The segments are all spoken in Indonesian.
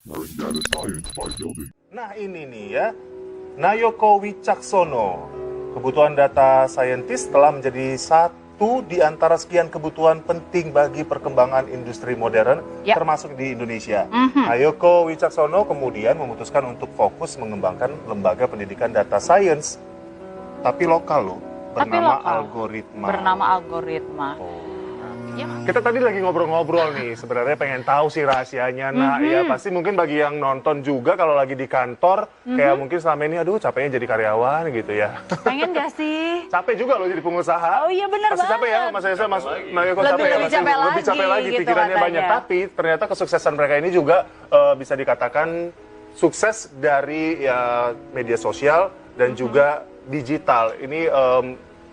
Learn data science by building. Nah ini nih ya, Nayoko Wicaksono, kebutuhan data scientist telah menjadi satu di antara sekian kebutuhan penting bagi perkembangan industri modern, termasuk di Indonesia. Nayoko Wicaksono kemudian memutuskan untuk fokus mengembangkan lembaga pendidikan data science, tapi lokal loh, bernama Algoritma. Bernama Algoritma. Ya. Kita tadi lagi ngobrol-ngobrol nih, sebenarnya pengen tahu sih rahasianya. Nah, ya pasti mungkin bagi yang nonton juga kalau lagi di kantor, kayak mungkin selama ini, aduh capeknya jadi karyawan gitu ya. Pengen gak sih? Capek juga loh jadi pengusaha. Oh iya benar Pasti banget. capek ya, Mas Esa, Mas Nayoko Lebih- capek ya. lebih capek Lebih capek lagi, lagi, gitu pikirannya katanya. banyak. Tapi ternyata kesuksesan mereka ini juga bisa dikatakan sukses dari ya media sosial dan juga digital. Ini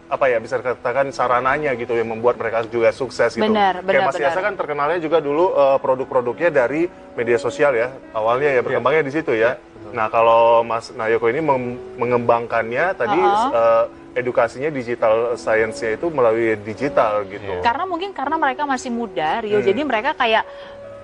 apa ya, bisa dikatakan sarananya gitu yang membuat mereka juga sukses gitu. Benar, Kayak Mas benar. Yasa kan terkenalnya juga dulu produk-produknya dari media sosial ya. Awalnya ya berkembangnya di situ ya. Nah, kalau Mas Nayoko ini mengembangkannya tadi edukasinya digital science-nya itu melalui digital gitu. Karena mungkin karena mereka masih muda, Rio. Jadi mereka kayak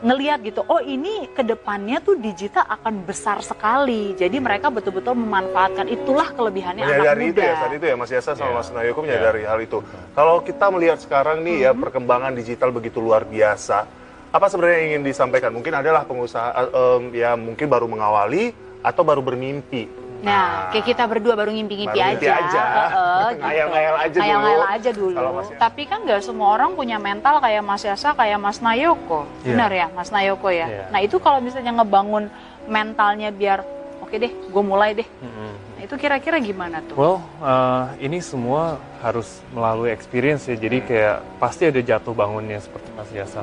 ngelihat gitu, oh ini kedepannya tuh digital akan besar sekali. Jadi mereka betul-betul memanfaatkan, itulah kelebihannya anak Menyadari muda. itu ya, saat itu ya Mas Yasa sama Mas Nayoko menyadari hal itu. Kalau kita melihat sekarang nih ya, perkembangan digital begitu luar biasa, apa sebenarnya yang ingin disampaikan? Mungkin adalah pengusaha ya mungkin baru mengawali atau baru bermimpi. Nah, kayak kita berdua baru ngimpi-ngimpi Baru ngimpi aja. gitu. Ngayal-ngayal aja dulu. Ngayal-ngayal aja dulu. Kalau Mas Yasa. Tapi kan nggak semua orang punya mental kayak Mas Yasa, kayak Mas Nayoko. Benar ya, Mas Nayoko ya? Nah, itu kalau misalnya ngebangun mentalnya biar, oke deh, gue mulai deh. Nah, itu kira-kira gimana tuh? Well, ini semua harus melalui experience ya. Jadi kayak pasti ada jatuh bangunnya seperti Mas Yasa.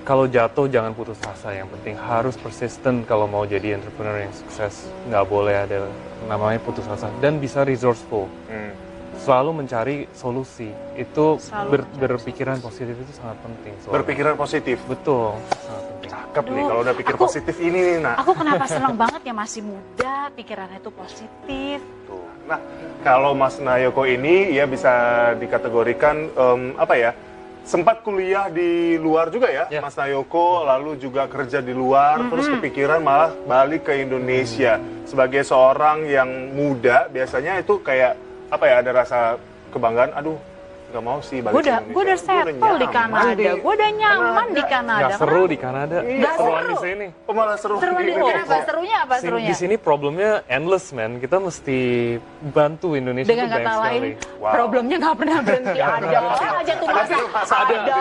Kalau jatuh jangan putus asa. Yang penting harus persistent kalau mau jadi entrepreneur yang sukses. Nggak boleh ada namanya putus asa. Dan bisa resourceful. Selalu mencari solusi. Itu berpikiran positif itu sangat penting. Soalnya. Berpikiran positif. Betul. Sangat penting. Cakep nih kalau udah pikir positif ini nih, nah. Aku kenapa senang banget ya, masih muda, pikirannya itu positif. Tuh. Nah, kalau Mas Nayoko ini ya bisa dikategorikan apa ya? Sempat kuliah di luar juga ya, Mas Nayoko, lalu juga kerja di luar, terus kepikiran malah balik ke Indonesia. Sebagai seorang yang muda, biasanya itu kayak apa ya, ada rasa kebanggaan, aduh nggak mau sih balik ke Indonesia. Gue udah settle di Kanada, gue udah nyaman di Kanada. Nggak seru di Kanada. Nggak Seruan seru. di sini. Oh, malah seru. Seru di Indonesia. kenapa? Serunya apa serunya? Di sini problemnya endless, man. Kita mesti bantu Indonesia Dengan itu banyak kata lain, sekali. Wow. problemnya nggak pernah berhenti. Ada aja tuh masalah.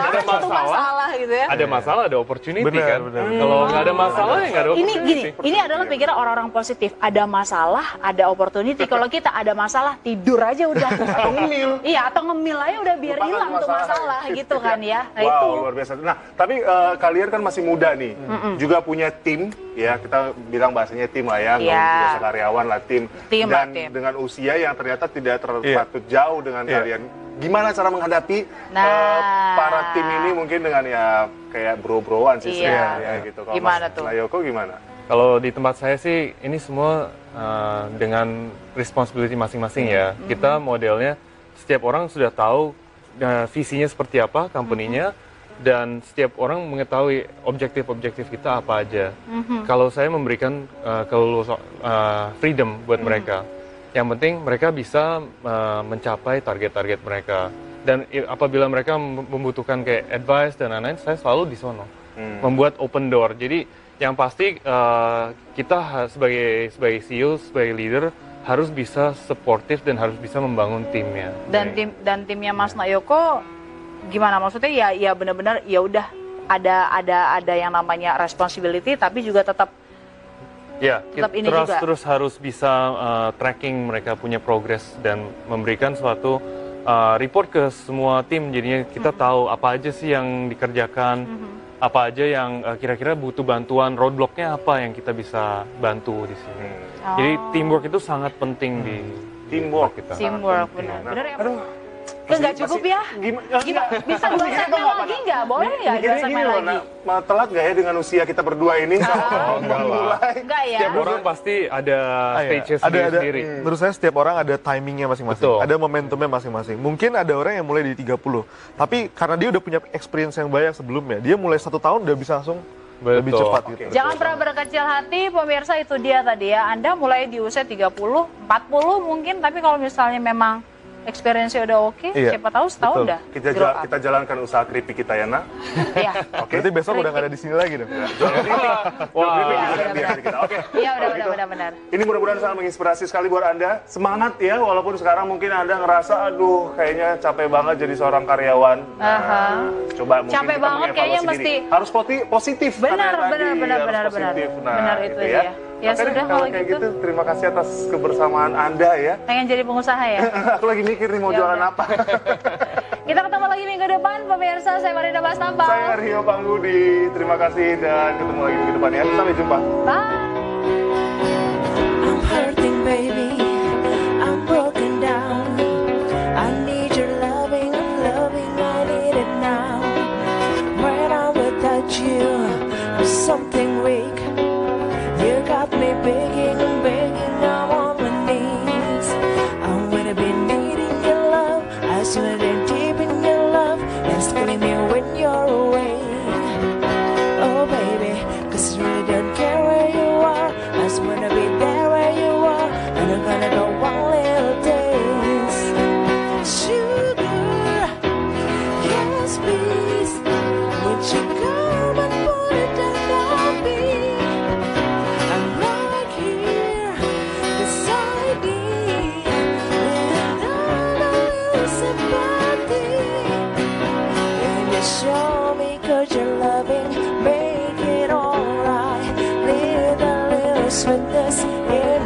Ada satu masalah gitu ya. Ada masalah, ada opportunity Benar, kan. benar. Kalau nggak ada masalah ya nggak ada Ini opportunity. gini, ini adalah pikiran orang-orang positif. Ada masalah, ada opportunity. Kalau kita ada masalah, tidur aja udah. Atau ngemil. Iya, atau ngemil aja udah biar Lupakan hilang tuh masalah gitu kan ya. Nah Wow, itu. luar biasa. Nah, tapi kalian kan masih muda nih, juga punya tim, ya kita bilang bahasanya tim lah ya, nggak Iya. biasa karyawan lah, tim. Tim lah, Dan tim. dengan usia yang ternyata tidak terpatut jauh dengan kalian. Gimana cara menghadapi para tim ini mungkin dengan ya kayak bro-broan sih Iya. sebenarnya gitu. Kalau Gimana Mas tuh? Nayoko gimana? Kalau di tempat saya sih ini semua dengan responsibility masing-masing ya. Kita modelnya setiap orang sudah tahu visinya seperti apa company-nya dan setiap orang mengetahui objektif-objektif kita apa aja. Kalau saya memberikan freedom buat mereka. Yang penting mereka bisa mencapai target-target mereka. Dan apabila mereka membutuhkan kayak advice dan lain-lain, saya selalu di sono. Membuat open door. Jadi yang pasti kita sebagai CEO, sebagai leader harus bisa supportive dan harus bisa membangun timnya. Dan timnya Mas Nayoko gimana, maksudnya ya benar-benar ya udah ada yang namanya responsibility tapi juga tetap Ya, tetap ini juga. terus harus bisa tracking mereka punya progress dan memberikan suatu report ke semua tim. Jadinya kita tahu apa aja sih yang dikerjakan, apa aja yang kira-kira butuh bantuan, roadblocknya apa yang kita bisa bantu di sini. Jadi teamwork itu sangat penting di Teamwork kita. teamwork, penting. benar. Benar ya? Aduh. Nggak cukup ya? Gimana? Bisa dua segmen lagi nggak? Boleh nggak dua Mikirnya segmen gini loh, lagi? nah, telat nggak ya dengan usia kita berdua ini? enggak lah. Mulai. Enggak ya? Setiap orang pasti ada stages ada sendiri. menurut saya setiap orang ada timingnya masing-masing, Betul. ada momentumnya masing-masing. Mungkin ada orang yang mulai di 30, tapi karena dia udah punya experience yang banyak sebelumnya, dia mulai 1 tahun udah bisa langsung lebih Betul. cepat Oke. gitu. Jangan pernah berkecil hati, pemirsa, itu dia tadi ya. Anda mulai di usia 30, 40 mungkin, tapi kalau misalnya memang experience-nya udah oke, Iya, siapa tahu setahun betul. udah Kita, grow up. kita jalankan usaha keripik kita ya, nak. Iya. Oke. Berarti besok udah nggak ada di sini lagi dong. Jual keripik. Jual keripik Iya, gimana benar-benar. biar kita. Oke. Iya, Kalau gitu, benar-benar. Ini mudah-mudahan sangat menginspirasi sekali buat Anda. Semangat ya, walaupun sekarang mungkin Anda ngerasa, aduh kayaknya capek banget jadi seorang karyawan. Nah, coba mungkin Capek kita banget, kayaknya mengevaluasi diri. mesti- Harus positif. kan Benar, ya tadi, benar, harus benar. positif. Nah, Benar, itu gitu dia. Ya Oke deh, sudah, kalau kalau kayak gitu. gitu, terima kasih atas kebersamaan Anda ya. Pengen jadi pengusaha ya? Aku lagi mikir nih mau Ya jualan udah. apa. Kita ketemu lagi minggu depan, pemirsa. Saya Marina Bastampal. Saya Rio Panggudi. Terima kasih dan ketemu lagi minggu depan ya. Sampai jumpa. Bye. I'm hurting, baby. I'm broken down. I need your loving, I need it now. When I'm without you, I'm something weak. You got me begging, I'm on my knees. I'm gonna be needing your love. I swear that deep in your love, and scream me when you're away. Oh baby, 'cause I really don't care where you are. I just wanna be there where you are, and I'm gonna go one little taste. Sugar, yes please. Would you come and put it down on me? I'm right here beside me, with all a little sympathy. And you show me 'cause you're loving, make it alright. Little sweetness in